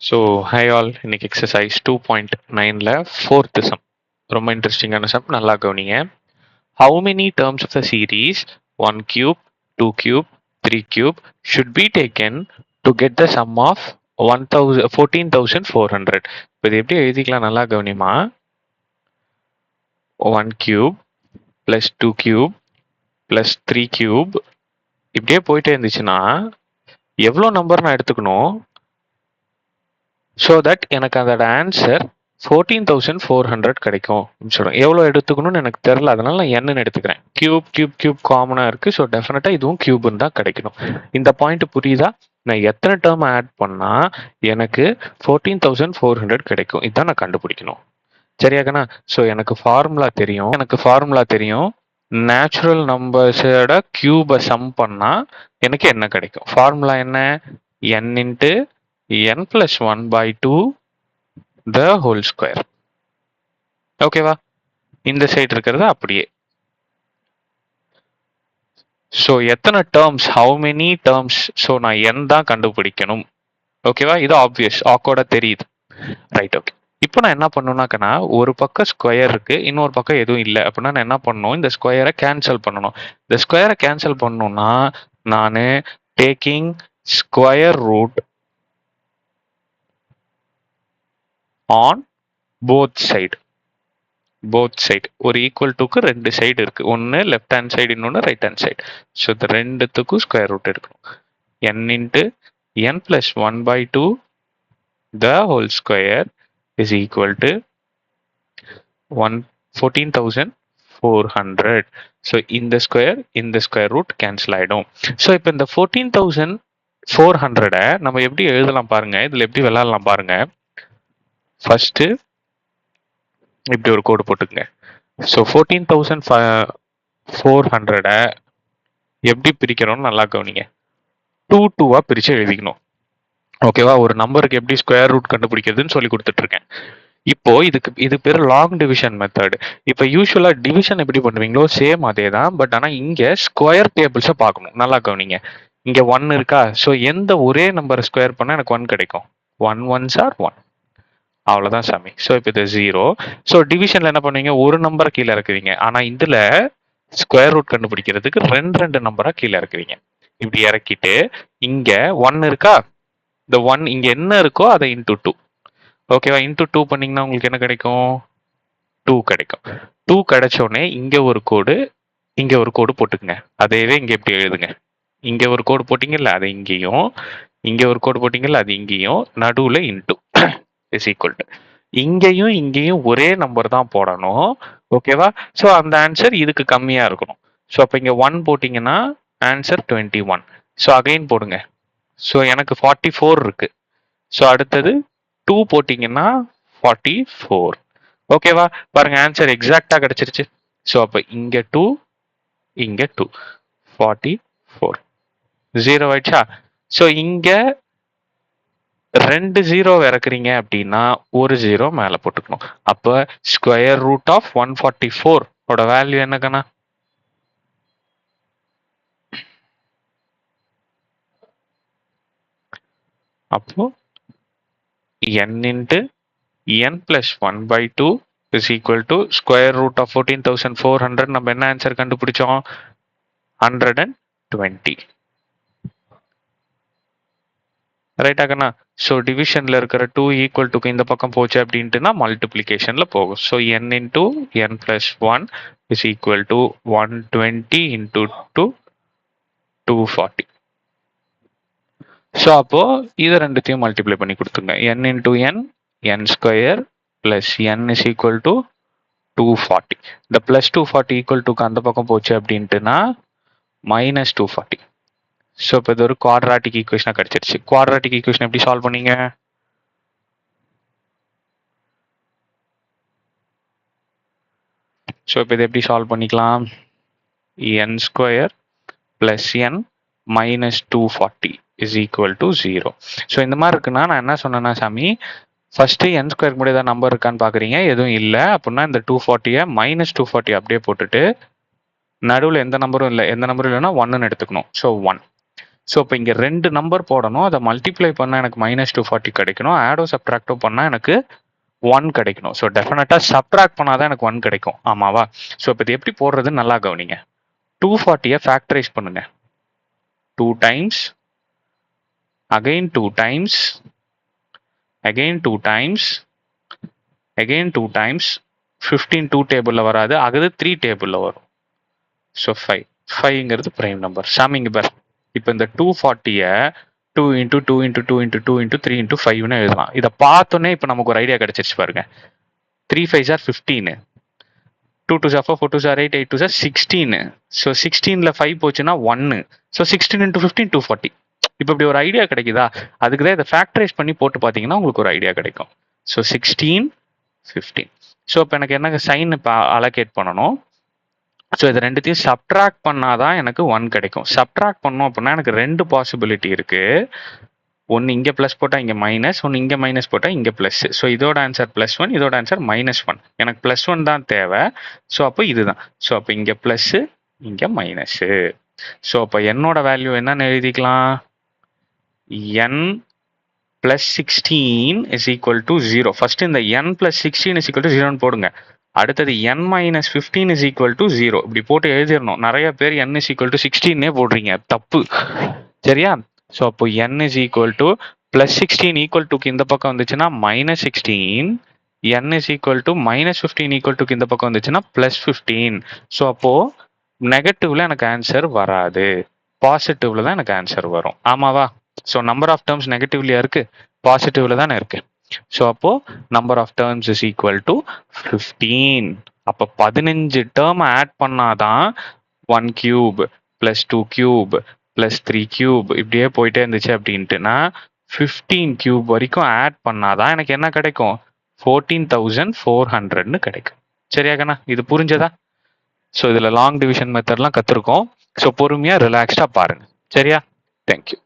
So hi all, இன்னைக்கு exercise 2.9ல fourth sum, ரொம்ப இன்ட்ரெஸ்டிங்கான சம், நல்லா கவனிங்க. How many terms of the series 1 cube, 2 cube, 3 cube should be taken to get the sum of 14,400? இப்போ இது எப்படி எழுதிக்கலாம், நல்லா கவனிமா. 1 cube plus 2 cube plus 3 cube இப்படியே போயிட்டே இருந்துச்சுன்னா எவ்வளோ நம்பர் நான் எடுத்துக்கணும், ஸோ தட் எனக்கு அதோட ஆன்சர் 14,400 கிடைக்கும் சொல்கிறேன். எவ்வளோ எடுத்துக்கணும்னு எனக்கு தெரில, அதனால நான் என்னன்னு எடுத்துக்கிறேன். கியூப் கியூப் கியூப் காமனாக இருக்குது, ஸோ டெஃபினட்டாக இதுவும் கியூப்னு தான் கிடைக்கணும். இந்த பாயிண்ட் புரியுதா? நான் எத்தனை டேர்ம் ஆட் பண்ணால் எனக்கு 14,400 கிடைக்கும், இதுதான் நான் கண்டுபிடிக்கணும். சரியாகண்ணா? ஸோ எனக்கு ஃபார்முலா தெரியும். நேச்சுரல் நம்பர்ஸோட கியூபை சம் பண்ணால் எனக்கு என்ன கிடைக்கும்? ஃபார்முலா என்ன? n into n plus 1 by 2 the whole square. ஓகேவா? இந்த சைடு இருக்கிறது அப்படியே. ஸோ எத்தனை terms, how many terms, so நான் n தான் கண்டுபிடிக்கணும். ஓகேவா? இது ஆப்வியஸ், ஆக்கோட தெரியுது. Right, okay. இப்போ நான் என்ன பண்ணணும்னாக்கண்ணா, ஒரு பக்கம் ஸ்கொயர் இருக்கு, இன்னொரு பக்கம் எதுவும் இல்லை அப்படின்னா நான் என்ன பண்ணணும், இந்த ஸ்கொயரை கேன்சல் பண்ணணும். இந்த ஸ்கொயரை கேன்சல் பண்ணணும்னா நான் taking square root on both side. ஒரு ஈக்குவல் டுக்கு ரெண்டு சைடு இருக்கு, ஒன்று லெஃப்ட் ஹேண்ட் சைடு, இன்னொன்று ரைட் ஹேண்ட் சைடு. ஸோ இந்த ரெண்டுத்துக்கும் ஸ்கொயர் ரூட் எடுக்கணும். n into n plus 1 by 2 the whole square is equal to 14,400. So இந்த ஸ்கொயர் ரூட் கேன்சல் ஆகிடும். ஸோ இப்போ இந்த 14,400 நம்ம எப்படி எழுதலாம் பாருங்க, இதில் எப்படி விளையாடலாம் பாருங்க. ஃபர்ஸ்ட் இப்படி ஒரு கோடு போட்டுக்கங்க. ஸோ 14,400 எப்படி பிரிக்கிறோம்னு நல்லா கவனிங்க. 2 பிரிச்சு எழுதிக்கணும். ஓகேவா? ஒரு நம்பருக்கு எப்படி ஸ்கொயர் ரூட் கண்டுபிடிக்கிறதுன்னு சொல்லி கொடுத்துட்டு இருக்கேன். இப்போ இது பேர் லாங் டிவிஷன் மெத்தட். இப்போ யூஸ்வலா டிவிஷன் எப்படி பண்ணுவீங்களோ சேம் அதே தான், பட் ஆனால் இங்க ஸ்கொயர் டேபிள்ஸை பார்க்கணும். நல்லா கவனிங்க. இங்க 1 இருக்கா? ஸோ எந்த ஒரே நம்பரை ஸ்கொயர் பண்ணா எனக்கு 1 கிடைக்கும். 1 1s are 1. அவ்வளோதான் சாமி. ஸோ இப்போ இது 0. ஸோ டிவிஷனில் என்ன பண்ணுவீங்க, ஒரு நம்பரை கீழே இறக்குவீங்க. ஆனால் இதில் ஸ்கொயர் ரூட் கண்டுபிடிக்கிறதுக்கு ரெண்டு நம்பரை கீழே இறக்குவீங்க. இப்படி இறக்கிட்டு இங்கே 1 இருக்கா, இந்த 1 இங்கே என்ன இருக்கோ அதை இன்டூ 2. ஓகேவா? இன்டூ 2 பண்ணிங்கன்னா உங்களுக்கு என்ன கிடைக்கும்? 2 கிடைக்கும். 2 கிடைச்சோடனே இங்கே ஒரு கோடு, இங்கே ஒரு கோடு போட்டுக்குங்க. அதையவே இங்கே எப்படி எழுதுங்க. இங்கே ஒரு கோடு போட்டிங்கல்ல, அது இங்கேயும், இங்கே ஒரு கோடு போட்டிங்கல்ல, அது இங்கேயும், நடுவில் இன்டூ இஸ் ஈக்குவல் டு. இங்கேயும் ஒரே நம்பர் தான் போடணும். ஓகேவா? ஸோ அந்த ஆன்சர் இதுக்கு கம்மியாக இருக்கணும். ஸோ அப்போ இங்கே 1 போட்டிங்கன்னா ஆன்சர் 21. ஸோ அகைன் போடுங்க. ஸோ எனக்கு 44 இருக்கு. ஸோ அடுத்தது 2 போட்டிங்கன்னா 44. ஓகேவா? பாருங்க, ஆன்சர் எக்ஸாக்டாக கிடைச்சிருச்சு. ஸோ அப்போ இங்கே 2, இங்கே 2, 44. 0 ஆயிடுச்சா? ஸோ இங்கே 2 0 இறக்குறீங்க அப்படின்னா ஒரு 0 மேலே போட்டுக்கணும். அப்போ ஸ்கொயர் ரூட் ஆஃப் 144 ஓட வேல்யூ என்னக்கண்ணா? அப்போ n into n plus 1 by 2 is equal to square root of 14,400. நம்ம என்ன ஆன்சர் கண்டுபிடிச்சோம்? 120. ரைட்டாக்கண்ணா? ஸோ டிவிஷனில் இருக்கிற 2 ஈக்குவல் டுக்கு இந்த பக்கம் போச்சு அப்படின்ட்டுனா மல்டிப்ளிகேஷனில் போகும். So n into n plus 1 is equal to 120 into 2, 240. So அப்போ இது ரெண்டுத்தையும் மல்டிப்ளை பண்ணி கொடுத்துங்க. n into n square plus n is equal to 240. இந்த பிளஸ் 240 ஈக்குவல் டுக்கு அந்த பக்கம் போச்சு அப்படின்ட்டுனா மைனஸ் 240. ஸோ இப்போ இது ஒரு குவாட்ராட்டிக் ஈக்குவேஷனாக கிடைச்சிருச்சு. குவாட்ராட்டிக் ஈக்குவேஷன் எப்படி சால்வ் பண்ணீங்க? ஸோ இப்போ இதை எப்படி சால்வ் பண்ணிக்கலாம்? n square plus n minus 240 is equal to 0. So இந்த மாதிரி இருக்குன்னா நான் என்ன சொன்னேன்னா சாமி, ஃபர்ஸ்ட் n ஸ்கொயர் கூட ஏதாவது நம்பர் இருக்கான்னு பார்க்குறீங்க, எதுவும் இல்லை அப்படின்னா இந்த 240 மைனஸ் 240 அப்படியே போட்டுட்டு நடுவில் எந்த நம்பரும் இல்லைன்னா 1ன்னு எடுத்துக்கணும். ஸோ 1. ஸோ இப்போ இங்கே 2 நம்பர் போடணும், அதை மல்டிப்ளை பண்ணால் எனக்கு -240 கிடைக்கணும், ஆடோ சப்ட்ராக்டோ பண்ணால் எனக்கு 1 கிடைக்கணும். ஸோ டெஃபினட்டாக சப்ட்ராக்ட் பண்ணால் தான் எனக்கு 1 கிடைக்கும், ஆமாவா? ஸோ இப்போ இது எப்படி போடுறதுன்னு நல்லா கவனிங்க. 240-ஐ ஃபேக்டரைஸ் பண்ணுங்க. 2 times, again 2 times, again 2 times, again 2 times, 15 2 டேபிளில் வராது, அது 3 டேபிளில் வரும். ஸோ 5, 5ங்கிறது ப்ரைம் நம்பர். சாமிங்க பார், இப்போ இந்த 240-ஐ 2 × 2 × 2 × 2 × 3 × 5ன்னு எழுதலாம். இதை பார்த்தோன்னே இப்போ நமக்கு ஒரு ஐடியா கிடைச்சிருச்சு பாருங்க. 3 5s are 15, 2 2s are 4, 4 2s are 8, 8 2s are 16. So 16ல் 5 போச்சுன்னா 1. ஸோ 16 × 15 240. இப்போ இப்படி ஒரு ஐடியா கிடைக்குதா? அதுக்கு தான் இதை ஃபேக்டரைஸ் பண்ணி போட்டு பார்த்தீங்கன்னா உங்களுக்கு ஒரு ஐடியா கிடைக்கும். ஸோ 16 15. ஸோ இப்போ எனக்கு என்ன சைன் இப்போ அலோகேட் பண்ணணும். ஸோ இது ரெண்டுத்தையும் சப்ட்ராக்ட் பண்ணாதான் எனக்கு 1 கிடைக்கும். சப்ட்ராக்ட் பண்ணோம் அப்படின்னா எனக்கு 2 பாசிபிலிட்டி இருக்கு. ஒன்று இங்கே ப்ளஸ் போட்டால் இங்கே மைனஸ், ஒன்று இங்கே மைனஸ் போட்டால் இங்கே ப்ளஸ். ஸோ இதோட ஆன்சர் +1, இதோட ஆன்சர் -1. எனக்கு +1 தான் தேவை. ஸோ அப்போ இதுதான். ஸோ அப்போ இங்கே ப்ளஸ்ஸு, இங்கே மைனஸு. ஸோ அப்போ என்னோட வேல்யூ என்னன்னு எழுதிக்கலாம்? n + 16 = 0. ஃபர்ஸ்ட் இந்த n + 16 = 0ன்னு போடுங்க. அடுத்தது n - 15 = 0. இப்படி போட்டு எழுதிடணும். நிறைய பேர் n = 16 போடுறீங்க, தப்பு. சரியா? ஸோ அப்போ n = +16 = இந்த பக்கம் வந்துச்சுன்னா -16, n -15 இந்த பக்கம் வந்துச்சுன்னா +15. ஸோ அப்போ நெகட்டிவ்ல எனக்கு ஆன்சர் வராது, பாசிட்டிவ்ல தான் எனக்கு ஆன்சர் வரும், ஆமாவா? ஸோ நம்பர் ஆஃப் டேர்ம்ஸ் நெகட்டிவ்லயா இருக்கு, பாசிட்டிவ்ல தானே இருக்கு. ஸோ அப்போ நம்பர் ஆஃப் டேர்ம்ஸ் = 15. அப்போ 15 டேர்ம் ஆட் பண்ணாதான் 1³ + 2³ + 3³ இப்படியே போயிட்டே இருந்துச்சு அப்படின்ட்டுனா 15³ வரைக்கும் ஆட் பண்ணாதான் எனக்கு என்ன கிடைக்கும்? 14,400ன்னு கிடைக்கும். சரியா கண்ணா? இது புரிஞ்சதா? ஸோ இதில் லாங் டிவிஷன் மெத்தட்லாம் கற்றுருக்கோம். ஸோ பொறுமையாக ரிலாக்ஸ்டாக பாருங்க. சரியா? தேங்க்யூ.